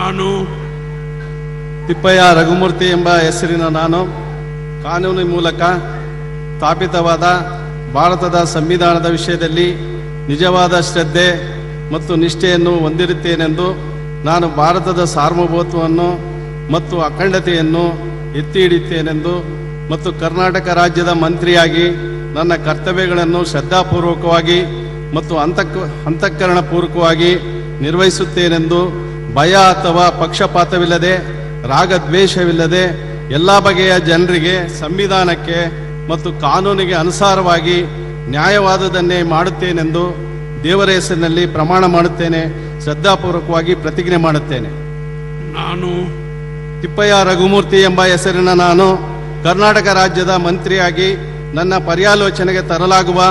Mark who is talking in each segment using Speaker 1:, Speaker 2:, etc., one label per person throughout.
Speaker 1: ನಾನು
Speaker 2: ತಿಪ್ಪಯ್ಯ ರಘುಮೂರ್ತಿ ಎಂಬ ಹೆಸರಿನ ನಾನು ಕಾನೂನಿನ ಮೂಲಕ ಸ್ಥಾಪಿತವಾದ ಭಾರತದ ಸಂವಿಧಾನದ ವಿಷಯದಲ್ಲಿ ನಿಜವಾದ ಶ್ರದ್ಧೆ ಮತ್ತು ನಿಷ್ಠೆಯನ್ನು ಹೊಂದಿರುತ್ತೇನೆಂದು ನಾನು ಭಾರತದ ಸಾರ್ವಭೌಮತ್ವವನ್ನು ಮತ್ತು ಅಖಂಡತೆಯನ್ನು ಎತ್ತಿ ಹಿಡಿಯುತ್ತೇನೆಂದು ಮತ್ತು ಕರ್ನಾಟಕ ರಾಜ್ಯದ ಮಂತ್ರಿಯಾಗಿ ನನ್ನ ಕರ್ತವ್ಯಗಳನ್ನು ಶ್ರದ್ಧಾಪೂರ್ವಕವಾಗಿ ಮತ್ತು ಅಂತಃಕರಣಪೂರ್ವಕವಾಗಿ ನಿರ್ವಹಿಸುತ್ತೇನೆಂದು ಭಯ ಅಥವಾ ಪಕ್ಷಪಾತವಿಲ್ಲದೆ ರಾಗದ್ವೇಷವಿಲ್ಲದೆ ಎಲ್ಲ ಬಗೆಯ ಜನರಿಗೆ ಸಂವಿಧಾನಕ್ಕೆ ಮತ್ತು ಕಾನೂನಿಗೆ ಅನುಸಾರವಾಗಿ ನ್ಯಾಯವಾದುದನ್ನೇ ಮಾಡುತ್ತೇನೆಂದು ದೇವರ ಹೆಸರಿನಲ್ಲಿ ಪ್ರಮಾಣ ಮಾಡುತ್ತೇನೆ, ಶ್ರದ್ಧಾಪೂರ್ವಕವಾಗಿ ಪ್ರತಿಜ್ಞೆ ಮಾಡುತ್ತೇನೆ.
Speaker 1: ನಾನು
Speaker 2: ತಿಪ್ಪಯ್ಯ ರಘುಮೂರ್ತಿ ಎಂಬ ಹೆಸರಿನ ನಾನು ಕರ್ನಾಟಕ ರಾಜ್ಯದ ಮಂತ್ರಿಯಾಗಿ ನನ್ನ ಪರ್ಯಾಲೋಚನೆಗೆ ತರಲಾಗುವ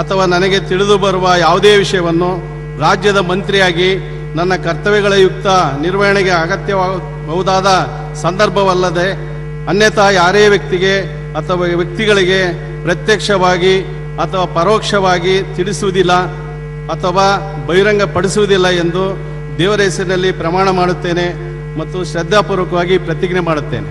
Speaker 2: ಅಥವಾ ನನಗೆ ತಿಳಿದು ಬರುವ ಯಾವುದೇ ವಿಷಯವನ್ನು ರಾಜ್ಯದ ಮಂತ್ರಿಯಾಗಿ ನನ್ನ ಕರ್ತವ್ಯಗಳ ಯುಕ್ತ ನಿರ್ವಹಣೆಗೆ ಅಗತ್ಯವಾಗಬಹುದಾದ ಸಂದರ್ಭವಲ್ಲದೆ ಅನ್ಯಥಾ ಯಾರೇ ವ್ಯಕ್ತಿಗೆ ಅಥವಾ ವ್ಯಕ್ತಿಗಳಿಗೆ ಪ್ರತ್ಯಕ್ಷವಾಗಿ ಅಥವಾ ಪರೋಕ್ಷವಾಗಿ ತಿಳಿಸುವುದಿಲ್ಲ ಅಥವಾ ಬಹಿರಂಗಪಡಿಸುವುದಿಲ್ಲ ಎಂದು ದೇವರ ಹೆಸರಿನಲ್ಲಿ ಪ್ರಮಾಣ ಮಾಡುತ್ತೇನೆ ಮತ್ತು ಶ್ರದ್ಧಾಪೂರ್ವಕವಾಗಿ ಪ್ರತಿಜ್ಞೆ ಮಾಡುತ್ತೇನೆ.